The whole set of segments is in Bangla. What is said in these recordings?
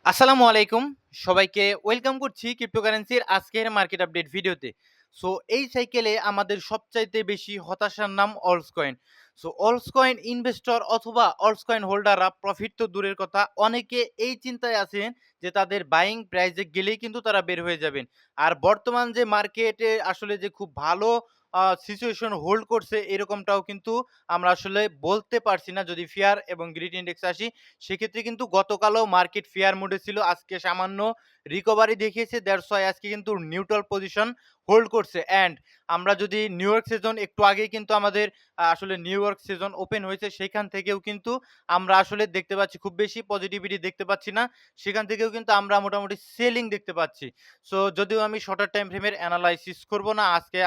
আসসালামু আলাইকুম। সবাইকে ওয়েলকাম করছি ক্রিপ্টোকারেন্সির আজকের মার্কেট আপডেট ভিডিওতে। সো এই সাইকেলে আমাদের সবচাইতে বেশি হতাশার নাম অলস কয়েন। সো অলস কয়েন ইনভেস্টর অথবা অলস কয়েন হোল্ডাররা প্রফিট তো দূরের কথা, অনেকে এই চিন্তায় আছেন যে তাদের বাইং প্রাইসে গেলেই কিন্তু তারা বের হয়ে যাবেন। আর বর্তমান যে মার্কেটে আসলে যে খুব ভালো সিচুয়েশন হোল্ড করছে এরকমটাও কিন্তু আমরা আসলে বলতে পারছি না। যদি ফিয়ার এবং গ্রিড ইনডেক্সে আসি, সেক্ষেত্রে কিন্তু গতকালও মার্কেট ফেয়ার মুডে ছিল। আজকে সামান্য রিকভারি দেখিয়েছে। দ্যাটস ওয়াই আজকে কিন্তু নিউট্রাল পজিশন হোল্ড করছে। অ্যান্ড আমরা যদি নিউ ইয়র্ক সেজন একটু আগেই কিন্তু আমাদের আসলে নিউ ইয়র্ক সেজন ওপেন হয়েছে, সেখান থেকেও কিন্তু আমরা আসলে দেখতে পাচ্ছি খুব বেশি পজিটিভিটি দেখতে পাচ্ছি না। সেখান থেকেও কিন্তু আমরা মোটামুটি সেলিং দেখতে পাচ্ছি। সো যদিও আমি শর্টার টাইম ফ্রেমের অ্যানালাইসিস করব না আজকে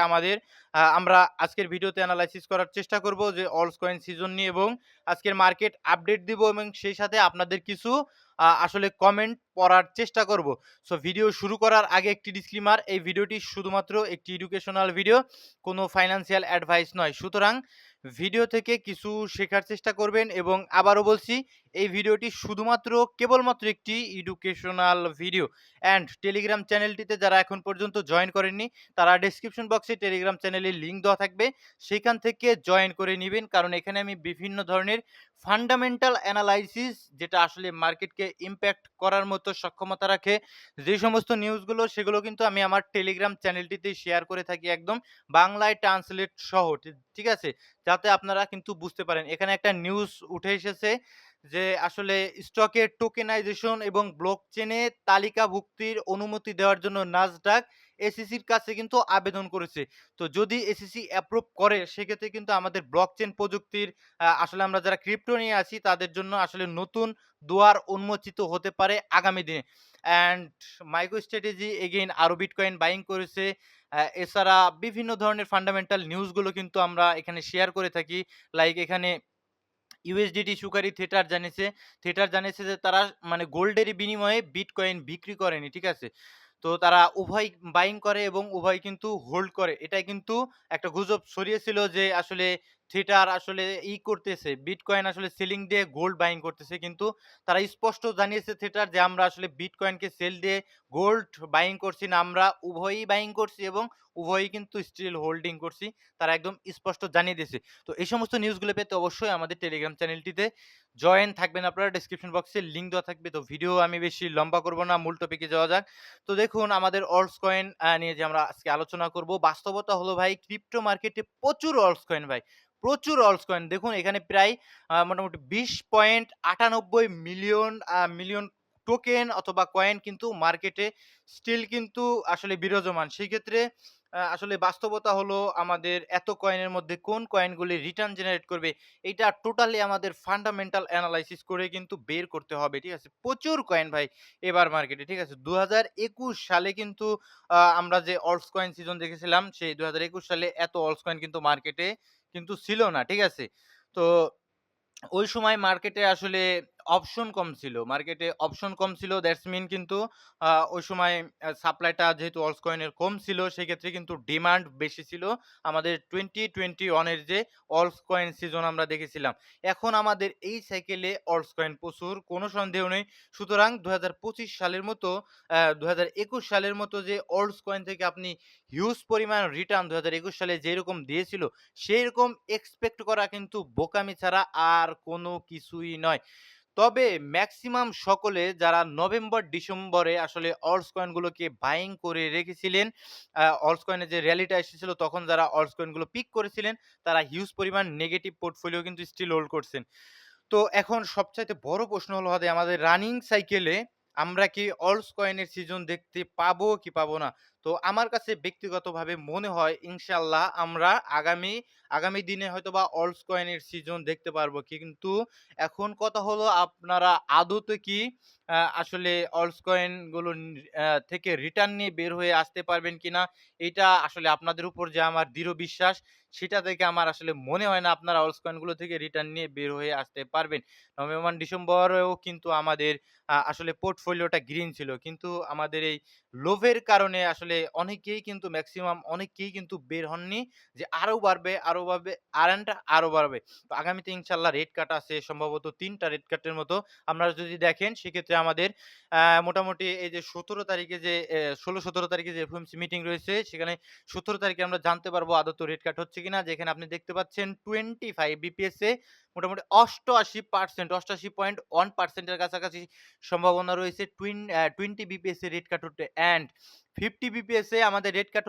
আমরা আজকের ভিডিওতে অ্যানালাইসিস করার চেষ্টা করব যে অলস কয়েন সিজন নিয়ে, এবং আজকের মার্কেট আপডেট দিব এবং সেই সাথে আপনাদের কিছু আসলে কমেন্ট পড়ার চেষ্টা করব। সো ভিডিও শুরু করার আগে একটি ডিসক্লেমার, এই ভিডিওটি শুধুমাত্র একটি এডুকেশনাল ভিডিও, কোনো ফাইন্যান্সিয়াল অ্যাডভাইস নয়। সুতরাং ভিডিও থেকে কিছু শেখার চেষ্টা করবেন, এবং আবারও বলছি এই ভিডিওটি শুধুমাত্র কেবলমাত্র একটি এডুকেশনাল ভিডিও। অ্যান্ড টেলিগ্রাম চ্যানেলটিতে যারা এখন পর্যন্ত জয়েন করেননি, তারা ডেসক্রিপশন বক্সে টেলিগ্রাম চ্যানেলের লিঙ্ক দেওয়া থাকবে, সেখান থেকে জয়েন করে নিবেন। কারণ এখানে আমি বিভিন্ন ধরনের ফান্ডামেন্টাল অ্যানালাইসিস, যেটা আসলে মার্কেটকে ইমপ্যাক্ট করার মতো সক্ষমতা রাখে, যে সমস্ত নিউজগুলো, সেগুলো কিন্তু আমি আমার টেলিগ্রাম চ্যানেলটিতে শেয়ার করে থাকি, একদম বাংলায় ট্রান্সলেট সহ। ঠিক আছে? যাতে আপনারা কিন্তু বুঝতে পারেন। এখানে একটা নিউজ উঠে এসেছে যে আসলে স্টকের টোকেনাইজেশন এবং ব্লকচেনে তালিকাভুক্তির অনুমতি দেওয়ার জন্য নাসডাক এসইসির কাছে কিন্তু আবেদন করেছে। তো যদি এসইসি অ্যাপ্রুভ করে, সেক্ষেত্রে কিন্তু আমাদের ব্লকচেন প্রযুক্তির আসলে আমরা যারা ক্রিপ্টো নিয়ে আছি তাদের জন্য আসলে নতুন দুয়ার উন্মোচিত হতে পারে আগামী দিনে। অ্যান্ড মাইক্রোস্ট্র্যাটেজি এগেইন আরও বিটকয়েন বাইং করেছে। এছাড়া বিভিন্ন ধরনের ফান্ডামেন্টাল নিউজগুলো কিন্তু আমরা এখানে শেয়ার করে থাকি। লাইক এখানে ইউএসডিটি ইস্যুকারী থেটার জানিয়েছে যে তারা মানে গোল্ডের বিনিময়ে বিটকয়েন বিক্রি করেনি। ঠিক আছে? তো তারা উভয় বাইং করে এবং উভয় কিন্তু হোল্ড করে। এটাই কিন্তু একটা গুজব ছড়িয়েছিল যে আসলে থিয়েটার আসলে করতেছে, বিটকয়েন আসলে সেলিং দিয়ে গোল্ড বাইং করতেছে। কিন্তু তারা স্পষ্ট জানিয়েছে থিয়েটার যে আমরা আসলে বিটকয়েনকে সেল দিয়ে গোল্ড বাইং করছি না, আমরা উভয়ই বাইং করছি এবং উভয়ই কিন্তু স্টিল হোল্ডিং করছি। তারা একদম স্পষ্ট জানিয়ে দিয়েছে। তো এই সমস্ত নিউজগুলো পেতে অবশ্যই আমাদের টেলিগ্রাম চ্যানেলটিতে জয়েন থাকবেন আপনারা। ডেসক্রিপশন বক্সে লিঙ্ক দেওয়া থাকবে। তো ভিডিও আমি বেশি লম্বা করব না, মূল টপিকে যাওয়া যাক। তো দেখুন আমাদের অলস কয়েন নিয়ে যে আমরা আজকে আলোচনা করব, বাস্তবতা হলো ভাই ক্রিপ্টো মার্কেটে প্রচুর অলস কয়েন ভাই, প্রচুর অলস কয়েন। দেখুন এখানে প্রায় মোটামুটি 20.98 মিলিয়ন টোকেন অথবা কয়েন কিন্তু মার্কেটে স্টিল কিন্তু আসলে বিরাজমান। সেই ক্ষেত্রে আসলে বাস্তবতা হলো আমাদের এত কয়েনের মধ্যে কোন কয়েনগুলি রিটার্ন জেনারেট করবে, এইটা টোটালি আমাদের ফান্ডামেন্টাল অ্যানালাইসিস করে কিন্তু বের করতে হবে। ঠিক আছে? প্রচুর কয়েন ভাই এবার মার্কেটে। ঠিক আছে? ২০২১ সালে কিন্তু আমরা যে অলস কয়েন সিজন দেখেছিলাম, সেই ২০২১ সালে এত অলস কয়েন কিন্তু মার্কেটে কিন্তু ছিল না। ঠিক আছে? তো ওই সময় মার্কেটে আসলে অপশন কম ছিল। দ্যাটস মিন কিন্তু ওই সময় সাপ্লাইটা যেহেতু অলস কয়েনের কম ছিল, সেক্ষেত্রে কিন্তু ডিমান্ড বেশি ছিল। আমাদের 2021 এর যে অলস কয়েন সিজন আমরা দেখেছিলাম। এখন আমাদের এই সাইকেলে অলস কয়েন প্রচুর, কোনো সন্দেহ নেই। সুতরাং ২০২৫ সালের মতো ২০২১ সালের মতো যে অলস কয়েন থেকে আপনি হিউজ পরিমাণ রিটার্ন ২০২১ সালে যেরকম দিয়েছিল, সেইরকম এক্সপেক্ট করা কিন্তু বোকামি ছাড়া আর কোনো কিছুই নয়। তবে মেক্সিমাম সকলে যারা নভেম্বর-ডিসেম্বরে আসলে অলস কয়েনগুলোকে বাইং করে রেখেছিলেন, অলস কয়েনের যে র‍্যালিটা এসেছিল তখন যারা অলস কয়েনগুলো পিক করেছিলেন, তারা হিউজ পরিমাণ নেগেটিভ পোর্টফোলিও কিন্তু স্টিল হোল্ড করছেন। তো এখন সবচাইতে বড় প্রশ্ন হলো ভাই, আমাদের রানিং সাইকেলে আমরা কি অলস কয়েনের সিজন দেখতে পাবো কি পাবো না? তো আমার কাছে ব্যক্তিগতভাবে মনে হয় ইনশাআল্লাহ আমরা আগামী দিনে হয়তোবা অলস কয়েনের সিজন দেখতে পারবো। কিন্তু এখন কথা হলো, আপনারা আদতে কি আসলে অলস কয়েন গুলো থেকে রিটার্ন নিয়ে বের হয়ে আসতে পারবেন কিনা? এইটা আসলে আপনাদের উপর যে আমার দৃঢ় বিশ্বাস, সেটা থেকে আমার আসলে মনে হয় না আপনারা অলস কয়েন গুলো থেকে রিটার্ন নিয়ে বের হয়ে আসতে পারবেন। নভেম্বর-ডিসেম্বরেও কিন্তু আমাদের আসলে পোর্টফোলিওটা গ্রিন ছিল। কিন্তু আমাদের এই লোভের কারণে আসলে আসলে অনেকেই কিন্তু ম্যাক্সিমাম অনেকেই কিন্তু বের হননি যে আরো বাড়বে, আরো বাড়বে, আর্নটা আরো বাড়বে। তো আগামীতে ইনশাআল্লাহ রেট কাট আছে সম্ভবত ৩ টা রেট কাটের মতো। আপনারা যদি দেখেন সেক্ষেত্রে আমাদের মোটামুটি এই যে ১৭ তারিখে যে ১৬-১৭ তারিখে যে এফওএমসি মিটিং রয়েছে সেখানে ১৭ তারিখে আমরা জানতে পারবো আদতেও রেট কাট হচ্ছে কিনা। যেখানে আপনি দেখতে পাচ্ছেন 25 বিপিএস এ মোটামুটি 88% 88.1% এর কাছাকাছি সম্ভাবনা রয়েছে 20 বিপিএস এ রেট কাট হতে অ্যান্ড 50 বিপিএস এ আমাদের রেট কাট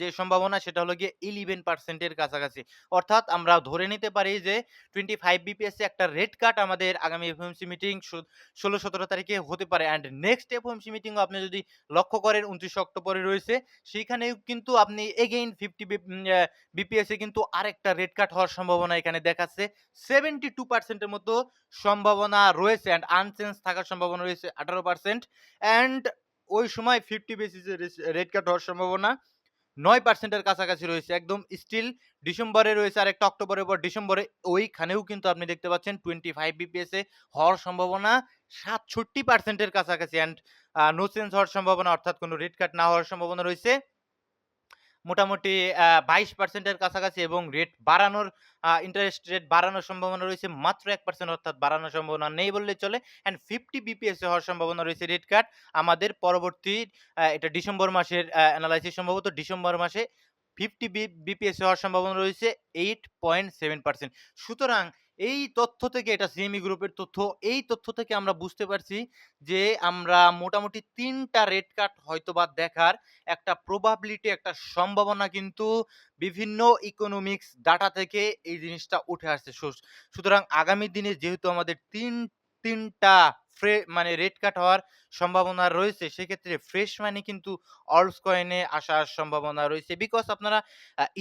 যে সম্ভাবনা সেটা হলো গিয়ে 11% এর কাছাকাছি। অর্থাৎ আমরা ধরে নিতে পারি যে 25 বিপিএস এ একটা রেট কাট আমাদের আগামী এফওএমসি মিটিং ১৬-১৭ তারিখে হতে পারে অ্যান্ড নেক্সট এফওএমসি মিটিংও আপনি যদি লক্ষ্য করেন ২৯ অক্টোবরে রয়েছে। সেইখানেও কিন্তু আপনি এগেইন 50 বিপিএস এ কিন্তু আরেকটা রেট কাট হওয়ার সম্ভাবনা এখানে দেখাচ্ছে। 72% এর মতো সম্ভাবনা রয়েছে অ্যান্ড আনচেঞ্জ থাকার সম্ভাবনা রয়েছে 18% অ্যান্ড ওই সময় 50 বেসিস এর রেট কাট হওয়ার সম্ভাবনা ৯% এর কাছাকাছি রয়েছে। একদম স্টিল ডিসেম্বরে রয়েছে আরেকটা অক্টোবরের পর ডিসেম্বরে ওইখানেও কিন্তু আপনি দেখতে পাচ্ছেন 25 বিপিএস এ হওয়ার সম্ভাবনা ৬৭% এর কাছাকাছি অ্যান্ড নো চেঞ্জ হওয়ার সম্ভাবনা অর্থাৎ কোনো রেট কাট না হওয়ার সম্ভাবনা রয়েছে মোটামুটি ২২% এর কাছাকাছি এবং রেট বাড়ানোর ইন্টারেস্ট রেট বাড়ানোর সম্ভাবনা রয়েছে মাত্র ১% অর্থাৎ বাড়ানোর সম্ভাবনা নেই বললেই চলে। অ্যান্ড 50 বিপিএস এ হওয়ার সম্ভাবনা রয়েছে রেট কাট আমাদের পরবর্তী এটা ডিসেম্বর মাসের এনালাইসিস সম্ভবত ডিসেম্বর মাসে 50 বিপিএস এ হওয়ার সম্ভাবনা রয়েছে 8.7%। সুতরাং এই তথ্য থেকে এটা সিএমই গ্রুপের তথ্য। এই তথ্য থেকে আমরা বুঝতে পারছি যে আমরা মোটামুটি ৩ টা রেট কাট হয়তোবা দেখার একটা প্রবাবিলিটি একটা সম্ভাবনা কিন্তু বিভিন্ন ইকোনমিক্স ডাটা থেকে এই জিনিসটা উঠে আসছে। সুতরাং আগামী দিনে যেহেতু আমাদের ৩ টা মানে রেট কাট হওয়ার সম্ভাবনা রয়েছে সেক্ষেত্রে ফ্রেশ মানি কিন্তু অলস কয়েনে আসার সম্ভাবনা রয়েছে। বিকজ আপনারা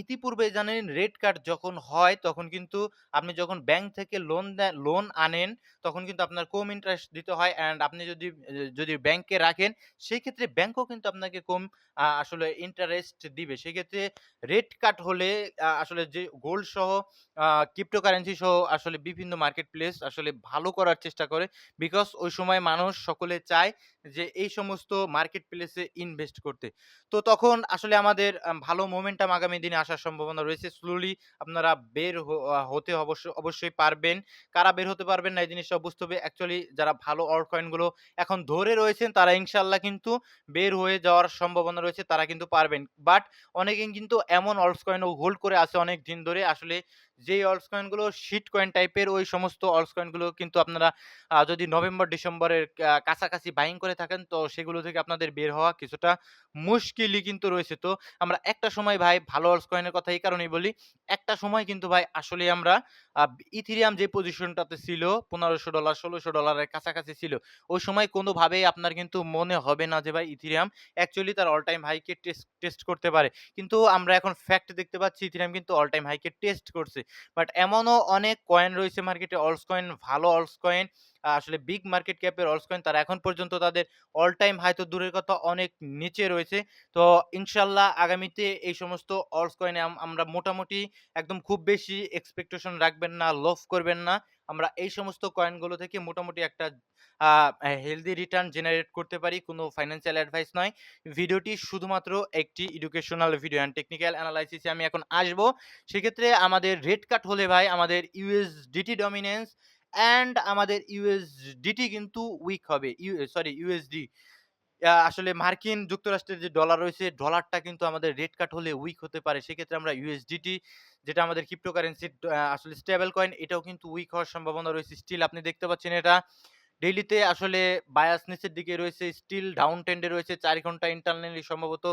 ইতিপূর্বে জানেন রেট কাট যখন হয় তখন কিন্তু আপনি যখন ব্যাংক থেকে লোন আনেন তখন কিন্তু আপনার কম ইন্টারেস্ট দিতে হয় অ্যান্ড আপনি যদি ব্যাংকে রাখেন সেই ক্ষেত্রে ব্যাংকও কিন্তু আপনাকে কম আসলে ইন্টারেস্ট দিবে। সেক্ষেত্রে রেট কাট হলে আসলে যে গোল্ড সহ ক্রিপ্টোকারেন্সি সহ আসলে বিভিন্ন মার্কেট প্লেস আসলে ভালো করার চেষ্টা করে। বিকজ ওই সময় মানুষ সকলে চায় যে এই সমস্ত মার্কেট প্লেসে ইনভেস্ট করতে। তো তখন আসলে আমাদের ভালো মোমেন্টাম আগামী দিনে আসার সম্ভাবনা রয়েছে। স্লোলি আপনারা বের হতে অবশ্যই পারবেন। কারা বের হতে পারবেন না এই জিনিসটা বুঝতে হবে। অ্যাকচুয়ালি যারা ভালো অল্ট কয়েন গুলো এখন ধরে রয়েছেন তারা ইনশাআল্লাহ কিন্তু বের হয়ে যাওয়ার সম্ভাবনা রয়েছে। তারা কিন্তু পারবেন। বাট অনেকে কিন্তু এমন অল্টস কয়েনও হোল্ড করে আছে অনেক দিন ধরে। আসলে যেই অল্টস কয়েন গুলো শিট কয়েন টাইপের ওই সমস্ত অল্টস কয়েন গুলো কিন্তু আপনারা যদি নভেম্বর-ডিসেম্বরের কাছাকাছি বাইং করে থাকেন তো সেগুলো থেকে আপনাদের বের হওয়া কিছুটা মুশকিলই কিন্তু রয়েছে। তো আমরা একটা সময় ভাই ভালো অল্টস কয়েনের কথা এই কারণেই বলি। একটা সময় কিন্তু ভাই আসলেই আমরা আ ইথেরিয়াম যে পজিশনটাতে ছিল $১৫০০ $১৬০০ এর কাছাকাছি ছিল। ওই সময় কোনোভাবেই আপনার কিন্তু মনে হবে না যে ভাই ইথেরিয়াম অ্যাকচুয়ালি তার অল টাইম হাইকে টেস্ট করতে পারে। কিন্তু আমরা এখন ফ্যাক্ট দেখতে পাচ্ছি ইথেরিয়াম কিন্তু অল টাইম হাইকে টেস্ট করছে। বাট এমনও অনেক কয়েন রয়েছে মার্কেটে অলস কয়েন, ভালো অলস কয়েন আসলে বিগ মার্কেট ক্যাপের অলস কয়েন তারা এখন পর্যন্ত তাদের অল টাইম হাই তো দূরের কথা অনেক নিচে রয়েছে। তো ইনশাআল্লাহ আগামীতে এই সমস্ত অলস কয়েনে আমরা মোটামুটি একদম খুব বেশি এক্সপেকটেশন রাখবেন না, লোভ করবেন না। আমরা এই সমস্ত কয়েনগুলো থেকে মোটামুটি একটা আ হেলথি রিটার্ন জেনারেট করতে পারি। কোনো ফাইন্যান্সিয়াল অ্যাডভাইস নয়। ভিডিওটি শুধুমাত্র একটি educational video and technical analysis এ আমি এখন আসবো। সেক্ষেত্রে আমাদের রেট কাট হলে ভাই আমাদের ইউএসডিটি ডমিন্যান্স অ্যান্ড আমাদের ইউএসডিটি কিন্তু উইক হবে। ইউএসডি। আসলে মার্কিন যুক্তরাষ্ট্রের যে ডলার রয়েছে, ডলারটা কিন্তু আমাদের রেট কাট হলে উইক হতে পারে। সেক্ষেত্রে আমরা ইউএসডিটি যেটা আমাদের ক্রিপ্টোকারেন্সি আসলে স্টেবল কয়েন এটাও কিন্তু উইক হওয়ার সম্ভাবনা রয়েছে। স্টিল আপনি দেখতে পাচ্ছেন এটা ডেইলিতে আসলে বায়াস নিচের দিকে রয়েছে, স্টিল ডাউন ট্রেন্ডে রয়েছে। ৪ ঘন্টা ইন্টারনালি সম্ভবত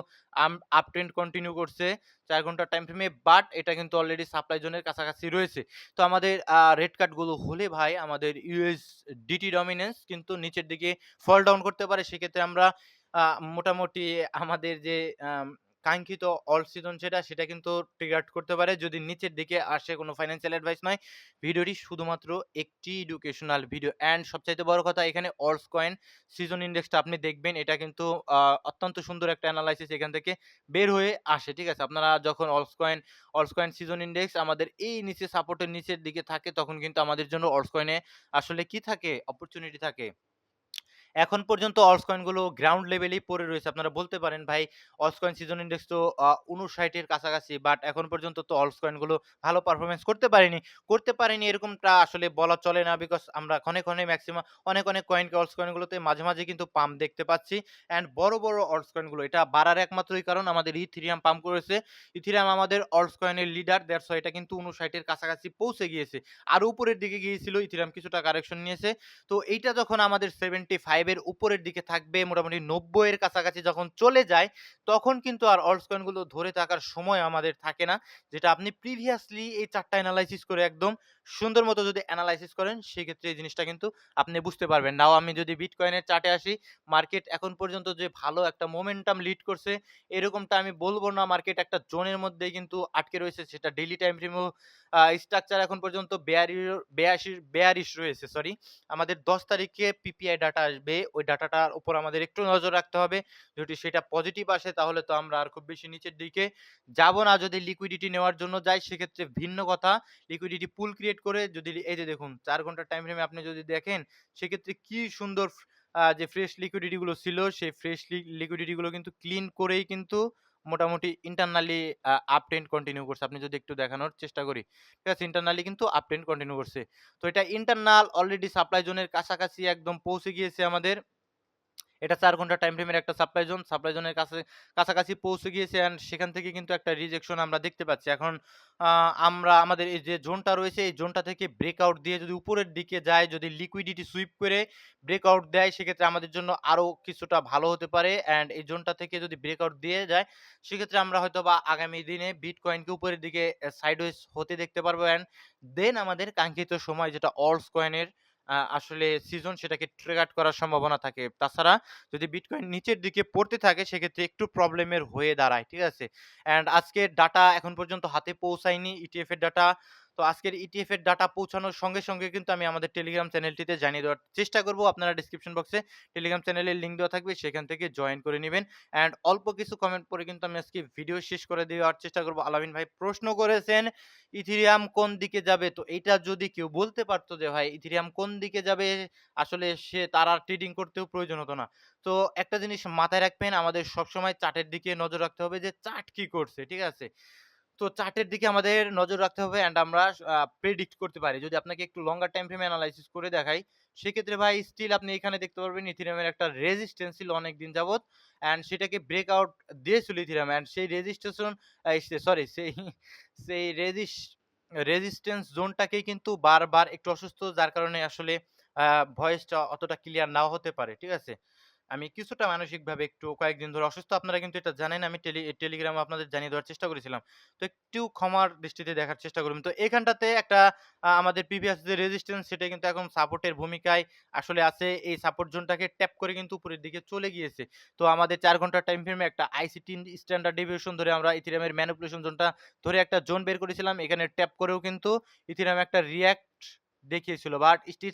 আপ ট্রেন্ড কন্টিনিউ করছে ৪ ঘন্টার টাইম ফ্রেমে। বাট এটা কিন্তু অলরেডি সাপ্লাই জোনের কাছাকাছি রয়েছে। তো আমাদের রেড কাট গুলো হলে ভাই আমাদের ইউএসডিটি ডমিন্যান্স কিন্তু নিচের দিকে ফল ডাউন করতে পারে। সেক্ষেত্রে আমরা আ মোটামুটি আমাদের যে আম কাঙ্ক্ষিত অল সিজন সেটা কিন্তু ট্রিগার করতে পারে যদি নিচের দিকে আসে। কোনো ফাইন্যান্সিয়াল অ্যাডভাইস নয়। ভিডিওটি শুধুমাত্র একটি এডুকেশনাল ভিডিও অ্যান্ড সবচাইতে বড় কথা এখানে অলস কয়েন সিজন ইন্ডেক্সটা আপনি দেখবেন এটা কিন্তু অত্যন্ত সুন্দর একটা এনালাইসিস এখান থেকে বের হয়ে আসে। ঠিক আছে? আপনারা যখন অলস কয়েন সিজন ইন্ডেক্স আমাদের এই নিচে সাপোর্টের নিচের দিকে থাকে তখন কিন্তু আমাদের জন্য অলস কয়েনে আসলে কি থাকে? অপরচুনিটি থাকে। এখন পর্যন্ত অলস কয়েনগুলো গ্রাউন্ড লেভেলেই পড়ে রয়েছে। আপনারা বলতে পারেন ভাই অলস কয়েন সিজন ইন্ডেক্স তো ৫৯ এর কাছাকাছি। বাট এখন পর্যন্ত তো অলস কয়েনগুলো ভালো পারফরম্যান্স করতে পারেনি। করতে পারেনি এরকমটা আসলে বলা চলে না। বিকজ আমরা ক্ষণে, ক্ষণে মেক্সিমাম অনেক কয়েনকে অলস কয়েনগুলোতে মাঝে, মাঝে কিন্তু পাম্প দেখতে পাচ্ছি। অ্যান্ড বড় অলস কয়েনগুলো এটা বাড়ার একমাত্রই কারণ আমাদের ইথেরিয়াম পাম্প করেছে। ইথেরিয়াম আমাদের অলস কয়েনের লিডার। দ্যাটস হোয়াই এটা কিন্তু ৫৯ এর কাছাকাছি পৌঁছে গিয়েছে। আরো উপরের দিকে গিয়েছিল, ইথেরিয়াম কিছুটা কারেকশন নিয়েছে। তো এইটা যখন আমাদের 75 এর উপরের দিকে থাকবে, মোটামুটি ৯০ এর কাছাকাছি যখন চলে যায়, তখন কিন্তু আর অলস কয়েন গুলো ধরে থাকার সময় আমাদের থাকে না। যেটা আপনি প্রিভিয়াসলি এই ৪ টা এনালাইসিস করে একদম সুন্দর মতো যদি এনালাইসিস করেন, সেক্ষেত্রে এই জিনিসটা কিন্তু আপনি বুঝতে পারবেন। নাও আমি যদি বিটকয়েনের চার্টে আসি, মার্কেট এখন পর্যন্ত যে ভালো একটা মোমেন্টাম লিড করছে, এরকমটা আমি বলব না। মার্কেট একটা জোনের মধ্যেই কিন্তু আটকে রয়েছে। সেটা ডেইলি টাইম ফ্রেমেও স্ট্রাকচার এখন পর্যন্ত বেয়ারিশ রয়েছে, সরি। আমাদের ১০ তারিখে পিপিআই ডাটা আসবে। ওই ডাটাটার উপর আমাদের একটু নজর রাখতে হবে। যদি সেটা পজিটিভ আসে তাহলে তো আমরা আর খুব বেশি নিচের দিকে যাব না। যদি লিকুইডিটি নেওয়ার জন্য যাই সেক্ষেত্রে ভিন্ন কথা। লিকুইডিটি পুল ক্রিয়েট করে যদি এই যে দেখুন ৪ ঘন্টার টাইম ফ্রেমে আপনি যদি দেখেন সেক্ষেত্রে কি সুন্দর যে ফ্রেশ লিকুইডিটি গুলো ছিল সেই ফ্রেশ লিকুইডিটি গুলো কিন্তু ক্লিন করেই কিন্তু মোটামুটি ইন্টারনালি আপ ট্রেন্ড কন্টিনিউ করছে। আপনি যদি একটু দেখানোর চেষ্টা করি। ঠিক আছে? ইন্টারনালি কিন্তু আপ ট্রেন্ড কন্টিনিউ করছে। তো এটা ইন্টারনাল অলরেডি সাপ্লাই জোনের কাছাকাছি একদম পৌঁছে গিয়েছে আমাদের। এটা ৪ ঘন্টা টাইম ফ্রেমের একটা সাপ্লাই জোনের কাছাকাছি পৌঁছে গিয়েছে অ্যান্ড সেখান থেকে কিন্তু একটা রিজেকশন আমরা দেখতে পাচ্ছি। এখন আমরা আমাদের এই যে জোনটা রয়েছে এই জোনটা থেকে ব্রেকআউট দিয়ে যদি উপরের দিকে যায়, যদি লিকুইডিটি সুইপ করে ব্রেকআউট দেয় সেক্ষেত্রে আমাদের জন্য আরো কিছুটা ভালো হতে পারে অ্যান্ড এই জোনটা থেকে যদি ব্রেকআউট দিয়ে যায় সেক্ষেত্রে আমরা হয়তোবা আগামী দিনে বিটকয়েনকে উপরের দিকে সাইডওয়েজ হতে দেখতে পারবো অ্যান্ড দেন আমাদের কাঙ্ক্ষিত সময় যেটা অলস কয়েনের আসলে সিজন সেটাকে ট্রিগার করার সম্ভাবনা থাকে। তাছাড়া যদি বিটকয়েন নিচের দিকে পড়তে থাকে সেক্ষেত্রে একটু প্রবলেমের হয়ে দাঁড়ায়। ঠিক আছে? অ্যান্ড আজকের ডাটা এখন পর্যন্ত হাতে পৌঁছায়নি ইটিএফ এর ডাটা। তো আজকের ইটিএফ এর ডাটা পৌঁছানোর সঙ্গে কিন্তু আমি আমাদের টেলিগ্রাম চ্যানেলটিতে জানিয়ে দেওয়ার চেষ্টা করব। আপনারা ডেসক্রিপশন বক্সে টেলিগ্রাম চ্যানেলের লিংক দেওয়া থাকবে। সেখান থেকে জয়েন করে নিবেন। অ্যান্ড অল্প কিছু কমেন্ট পড়ে কিন্তু আমি আজকে ভিডিও শেষ করে দেওয়ার চেষ্টা করব। আলামিন ভাই প্রশ্ন করেছেন ইথেরিয়াম কোন দিকে যাবে? তো এইটা যদি কেউ বলতে পারত যে ভাই ইথেরিয়াম কোন দিকে যাবে আসলে সে তার আর ট্রেডিং করতেও প্রয়োজন হতো না। তো একটা জিনিস মাথায় রাখবেন আমাদের সবসময় চার্টের দিকে নজর রাখতে হবে যে চার্ট কি করছে, ঠিক আছে? তো চার্টের দিকে আমাদের নজর রাখতে হবে অ্যান্ড আমরা প্রেডিক্ট করতে পারি। যদি আপনাকে একটু লঙ্গার টাইম ফ্রেম এনালাইসিস করে দেখাই, সেক্ষেত্রে ভাই স্টিল আপনি এখানে দেখতে পারবেন ইথেরিয়ামের একটা রেজিস্ট্যান্স ছিল অনেকদিন যাবৎ অ্যান্ড সেটাকে ব্রেকআউট দিয়েছিল ইথেরিয়াম অ্যান্ড সেই রেজিস্ট্রেশন সরি সেই রেজিস্ট্যান্স জোনটাকেই কিন্তু বারবার একটু অসুস্থ যার কারণে আসলে ভয়েসটা অতটা ক্লিয়ার নাও হতে পারে। ঠিক আছে? আমি কিছুটা মানসিকভাবে একটু কয়েকদিন ধরে অসুস্থ। আপনারা কিন্তু এটা জানেন। আমি টেলিগ্রামে আপনাদের জানিয়ে দেওয়ার চেষ্টা করেছিলাম। তো একটু ক্ষমার দৃষ্টিতে দেখার চেষ্টা করবেন। তো এখানটাতে একটা আমাদের প্রিভিয়াস যে রেজিস্ট্যান্স সেটা কিন্তু এখন সাপোর্টের ভূমিকায় আসলে আছে। এই সাপোর্ট জোনটাকে ট্যাপ করে কিন্তু উপরের দিকে চলে গিয়েছে। তো আমাদের ৪ ঘন্টার টাইম ফ্রেমে একটা আইসিটি স্ট্যান্ডার্ড ডেভিয়েশন ধরে আমরা ইথেরিয়ামের ম্যানিপুলেশন জোনটা ধরে একটা জোন বের করেছিলাম। এখানে ট্যাপ করেও কিন্তু ইথেরিয়াম একটা রিঅ্যাক্ট দেখিয়েছিল। বাট স্টিল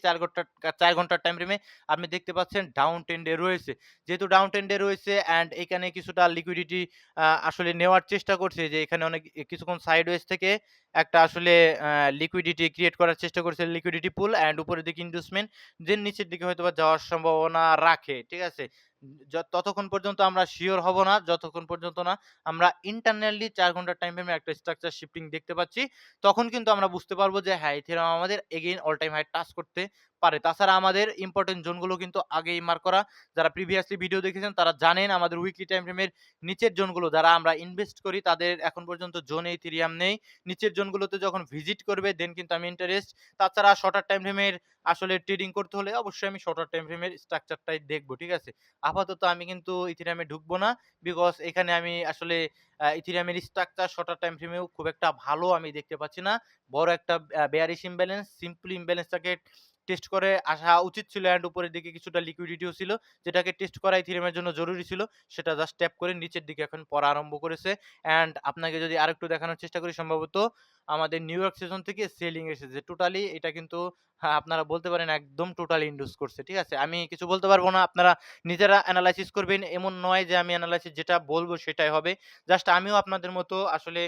৪ ঘন্টার টাইম ফ্রেমে আপনি দেখতে পাচ্ছেন ডাউন ট্রেন্ড এ রয়েছে। যেহেতু ডাউন ট্রেন্ড এ রয়েছে অ্যান্ড এখানে কিছুটা লিকুইডিটি আসলে নেওয়ার চেষ্টা করছে যে এখানে অনেক কিছুক্ষণ সাইডওয়েজ থেকে একটা আসলে লিকুইডিটি ক্রিয়েট করার চেষ্টা করছে লিকুইডিটি পুল অ্যান্ড উপরের দিকে ইনডিউসমেন্ট দেন নিচের দিকে হয়তোবা যাওয়ার সম্ভাবনা রাখে। ঠিক আছে? ততক্ষণ পর্যন্ত আমরা সিওর হব না যতক্ষণ পর্যন্ত না আমরা ইন্টারনালি ৪ ঘন্টার টাইম ফ্রেমে একটা স্ট্রাকচার শিফটিং দেখতে পাচ্ছি। তখন কিন্তু আমরা বুঝতে পারবো যে হ্যাঁ, ইথেরিয়াম আমাদের again all time high touch করতে পারে। তাছাড়া আমাদের ইম্পোর্টেন্ট জোনগুলো কিন্তু আগেই মার্ক করা। যারা প্রিভিয়াসলি ভিডিও দেখেছেন তারা জানেন আমাদের উইকলি টাইম ফ্রেমের নিচের জোনগুলো যারা আমরা ইনভেস্ট করি তাদের এখন পর্যন্ত জোনে ইথেরিয়াম নেই। নিচের জোনগুলোতে যখন ভিজিট করবে দেন কিন্তু আমি ইন্টারেস্ট। তাছাড়া শর্টার টাইম ফ্রেমের আসলে ট্রেডিং করতে হলে অবশ্যই আমি শর্টার টাইম ফ্রেমের স্ট্রাকচারটাই দেখব। ঠিক আছে? আপাতত আমি কিন্তু ইথেরিয়ামে ঢুকবো না। বিকজ এখানে আমি আসলে ইথেরিয়ামের স্ট্রাকচার শর্টার টাইম ফ্রেমেও খুব একটা ভালো আমি দেখতে পাচ্ছি না। বড় একটা বেয়ারিশ ইমব্যালেন্স, সিম্পলি ইমব্যালেন্সটাকে টেস্ট করে আসা উচিত ছিল অ্যান্ড উপরের দিকে কিছুটা লিকুইডিটিও ছিল। যেটাকে টেস্ট করা ইথেরিয়ামের জন্য জরুরি ছিল। সেটা জাস্ট ট্যাপ করে নিচের দিকে এখন পড়া আরম্ভ করেছে। অ্যান্ড আপনাকে যদি আরেকটু দেখানোর চেষ্টা করি সম্ভবত আমাদের নিউ ইয়র্ক সেশন থেকে সেলিং এসেছে। টোটালি এটা কিন্তু আপনারা বলতে পারেন একদম টোটালি ইন্ডিউস করছে। ঠিক আছে? আমি কিছু বলতে পারব না। আপনারা নিজেরা এনালাইসিস করবেন। এমন নয় যে আমি এনালাইসিস যেটা বলব সেটাই হবে। জাস্ট আমিও আপনাদের মতো আসলে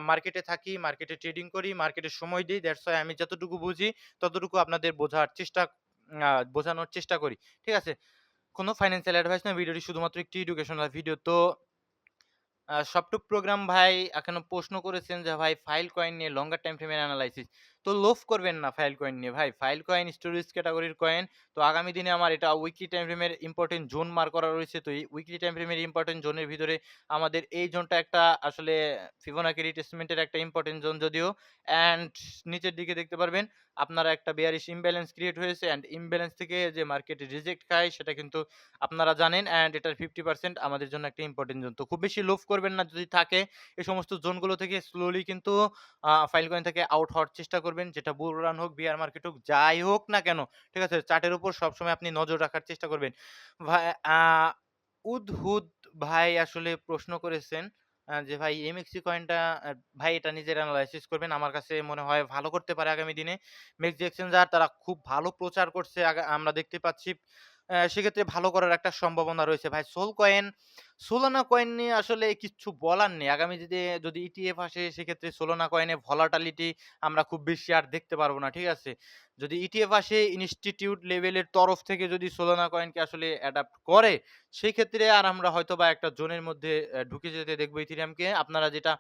মার্কেটে থাকি, মার্কেটে ট্রেডিং করি, মার্কেটে সময় দেই। দ্যাটস হোয়াই আমি যতটুকু বুঝি ততটুকু আপনাদের বোঝানোর চেষ্টা করি। ঠিক আছে? কোনো ফাইন্যান্সিয়াল অ্যাডভাইস না, ভিডিওটি শুধুমাত্র একটি এডুকেশনাল ভিডিও। তো সফটউড প্রোগ্রাম ভাই এখনো প্রশ্ন করেছেন যে ভাই ফাইল কয়েন নিয়ে লঙ্গার টাইম ফ্রেমের অ্যানালাইসিস। তো লোভ করবেন না ফাইল কয়েন নিয়ে ভাই। ফাইল কয়েন স্টোরেজ ক্যাটাগরির কয়েন। তো আগামী দিনে আমার এটা উইকলি টাইম ফ্রেমের ইম্পোর্টেন্ট জোন মার্ক করা রয়েছে। তো এই উইকলি টাইম ফ্রেমের ইম্পোর্টেন্ট জোনের ভিতরে আমাদের এই জোনটা একটা আসলে ফিবোনাকি রিট্রেসমেন্টের একটা ইম্পোর্টেন্ট জোন যদিও। অ্যান্ড নিচের দিকে দেখতে পারবেন আপনারা একটা বেয়ারিশ ইমব্যালেন্স ক্রিয়েট হয়েছে, অ্যান্ড ইমব্যালেন্স থেকে যে মার্কেট রিজেক্ট খায় সেটা কিন্তু আপনারা জানেন, অ্যান্ড এটার 50% আমাদের জন্য একটা ইম্পোর্টেন্ট জোন। তো খুব বেশি লোভ করবেন না, যদি থাকে এই সমস্ত জোনগুলো থেকে স্লোলি কিন্তু ফাইল কয়েন থেকে আউট হওয়ার চেষ্টা করবেন। যেটা বুল রান হোক, বিয়ার মার্কেট হোক, যাই হোক না কেন, ঠিক আছে? চার্টের উপর সবসময় আপনি নজর রাখার চেষ্টা করবেন। ভাই উদহুদ ভাই আসলে প্রশ্ন করেছেন যে ভাই এমএক্সি কয়েনটা ভাই এটা নিজের এনালাইসিস করবেন। আমার কাছে মনে হয় ভালো করতে পারে আগামী দিনে। মেক্সি এক্সচেঞ্জার তারা খুব ভালো প্রচার করছে আমরা দেখতে পাচ্ছি। সেক্ষেত্রে ভালো করার একটা সম্ভাবনা রয়েছে। ভাই সোলানা কয়েন নিয়ে আসলে কিচ্ছু বলার নেই। আগামী যদি ইটিএফ আসে সেক্ষেত্রে সোলানা কয়েনে ভলাটিলিটি আমরা খুব বেশি আর দেখতে পারব না। ঠিক আছে? যদি ইটিএফ আসে ইনস্টিটিউট লেভেলের তরফ থেকে যদি সোলানা কয়েনকে আসলে অ্যাডাপ্ট করে, সেক্ষেত্রে আর আমরা হয়তোবা একটা জোনের মধ্যে ঢুকে যেতে দেখব ইথেরিয়ামকে। আপনারা যেটা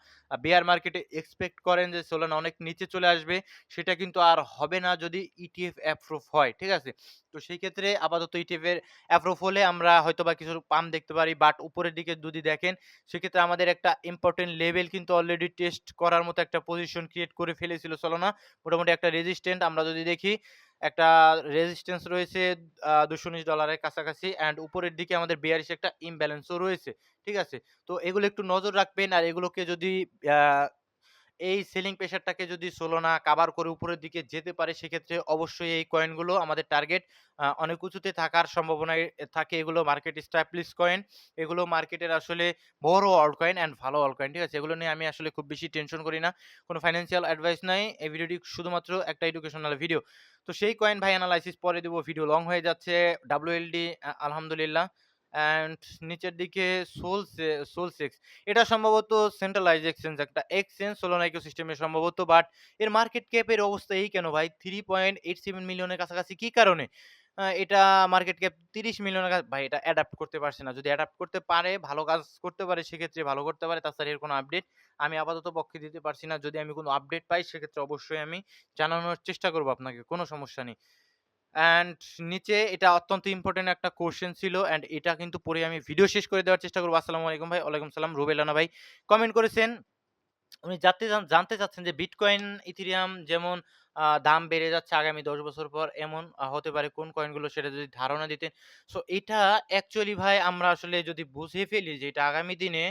বেয়ার মার্কেটে এক্সপেক্ট করেন যে সোলানা অনেক নিচে চলে আসবে, সেটা কিন্তু আর হবে না যদি ইটিএফ অ্যাপ্রুভ হয়। ঠিক আছে? তো সেই ক্ষেত্রে আপাতত ইটিএফ এর অ্যাপ্রুভ হলে আমরা হয়তোবা কিছু পাম্প দেখতে পারি। বাট উপরের দিকে যদি দেখেন, সেক্ষেত্রে আমাদের একটা ইম্পোর্টেন্ট লেভেল কিন্তু অলরেডি টেস্ট করার মতো একটা পজিশন ক্রিয়েট করে ফেলেছিল সোলানা। মোটামুটি একটা রেজিস্ট্যান্ট আমরা যদি দেখি, একটা রেজিস্ট্যান্স রয়েছে $219 এর কাছাকাছি, অ্যান্ড উপরের দিকে আমাদের বেয়ারিশ একটা ইমব্যালেন্সও রয়েছে। ঠিক আছে? তো এগুলো একটু নজর রাখবেন। আর এগুলোকে যদি আ এই সেলিং প্রেশারটাকে যদি সোলোনা কাভার করে উপরের দিকে যেতে পারে, সেক্ষেত্রে অবশ্যই এই কয়েনগুলো আমাদের টার্গেট অনেক উঁচুতে থাকার সম্ভাবনায় থাকে। এগুলো মার্কেট এস্টাবলিশ কয়েন। এগুলো মার্কেটের আসলে বড় অল্ট কয়েন অ্যান্ড ভালো অল্ট কয়েন। ঠিক আছে? এগুলো নিয়ে আমি আসলে খুব বেশি টেনশন করি না। কোনো ফাইন্যান্সিয়াল অ্যাডভাইস নাই। এই ভিডিওটি শুধুমাত্র একটা এডুকেশনাল ভিডিও। তো সেই কয়েন ভাই এনালাইসিস পরে দিব। ভিডিও লং হয়ে যাচ্ছে। WLD আলহামদুলিল্লাহ। অ্যান্ড নিচের দিকে সোলসেক্স, এটা সম্ভবত সেন্ট্রালাইজড এক্সচেঞ্জ, একটা এক্সচেঞ্জ সোলানা ইকোসিস্টেমে সম্ভবত। বাট এর মার্কেট ক্যাপের অবস্থা এই কেন ভাই? 3.87 মিলিয়নের কাছাকাছি কি কারণে? এটা মার্কেট ক্যাপ 30 মিলিয়নের ভাই এটা অ্যাডাপ্ট করতে পারছে না। যদি অ্যাডাপ্ট করতে পারে, ভালো কাজ করতে পারে, সেক্ষেত্রে ভালো করতে পারে। তাছাড়া এর কোনো আপডেট আমি আপাতত পক্ষে দিতে পারছি না। যদি আমি কোনো আপডেট পাই সেক্ষেত্রে অবশ্যই আমি জানানোর চেষ্টা করব আপনাকে। কোনো সমস্যা নেই। অ্যান্ড নিচে এটা অত্যন্ত ইম্পোর্টেন্ট একটা কোয়েশ্চেন ছিল, অ্যান্ড এটা কিন্তু পড়ে আমি ভিডিও শেষ করে দেওয়ার চেষ্টা করব। আসসালামু আলাইকুম ভাই। ওয়ালাইকুম সালাম। রুবেল রানা ভাই কমেন্ট করেছেন। উনি জানতে চাচ্ছেন যে বিটকয়েন, ইথেরিয়াম যেমন দাম বেড়ে যাচ্ছে আগামী ১০ বছর পর, এমন হতে পারে কোন কয়েনগুলো, সেটা যদি ধারণা দিতেন। সো এটা অ্যাকচুয়ালি ভাই আমরা আসলে যদি বুঝে ফেলি যে এটা আগামী দিনে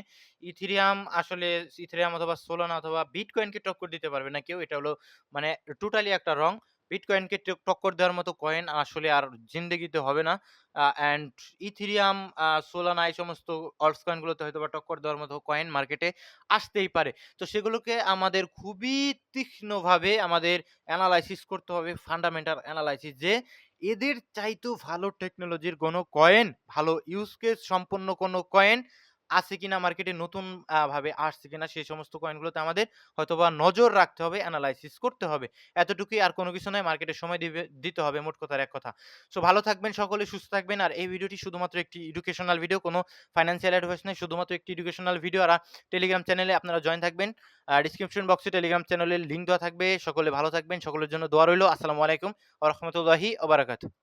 ইথেরিয়াম অথবা সোলানা অথবা বিটকয়েনকে টক্কর দিতে পারবে না কেউ। এটা হলো মানে টোটালি একটা রং। বিটকয়েনকে টক্কর দেওয়ার মতো কয়েন আসলে আর জিন্দেগিতে হবে না। অ্যান্ড ইথেরিয়াম, সোলানা এই সমস্ত অল্টস কয়েনগুলোতে হয়তোবা টক্কর দেওয়ার মতো কয়েন মার্কেটে আসতেই পারে। তো সেগুলোকে আমাদের খুবই তীক্ষ্ণভাবে আমাদের এনালাইসিস করতে হবে, ফান্ডামেন্টাল এনালাইসিস, যে এদের চাইতেও ভালো টেকনোলজির কোনো কয়েন, ভালো ইউজ কেস সম্পন্ন কোনো কয়েন আছে কিনা মার্কেটে, নতুন ভাবে আসছে কিনা, সেই সমস্ত কয়েনগুলোতে আমাদের হয়তোবা নজর রাখতে হবে, এনালাইসিস করতে হবে। এতটুকুই, আর কোনো কিছু নয়। মার্কেটে সময় দিতে হবে, মোট কথার এক কথা। সো ভালো থাকবেন সকলে, সুস্থ থাকবেন। আর এই ভিডিওটি শুধুমাত্র একটি এডুকেশনাল ভিডিও, কোনো ফাইন্যান্সিয়াল অ্যাডভাইস নয়, শুধুমাত্র একটি এডুকেশনাল ভিডিও। আর টেলিগ্রাম চ্যানেলে আপনারা জয়েন থাকবেন। ডিসক্রিপশন বক্সে টেলিগ্রাম চ্যানেলের লিঙ্ক দেওয়া থাকবে। সকলে ভালো থাকবেন। সকলের জন্য দোয়া রইল। আসসালামু আলাইকুম ওয়া রাহমাতুল্লাহি ওয়া বারাকাতুহু।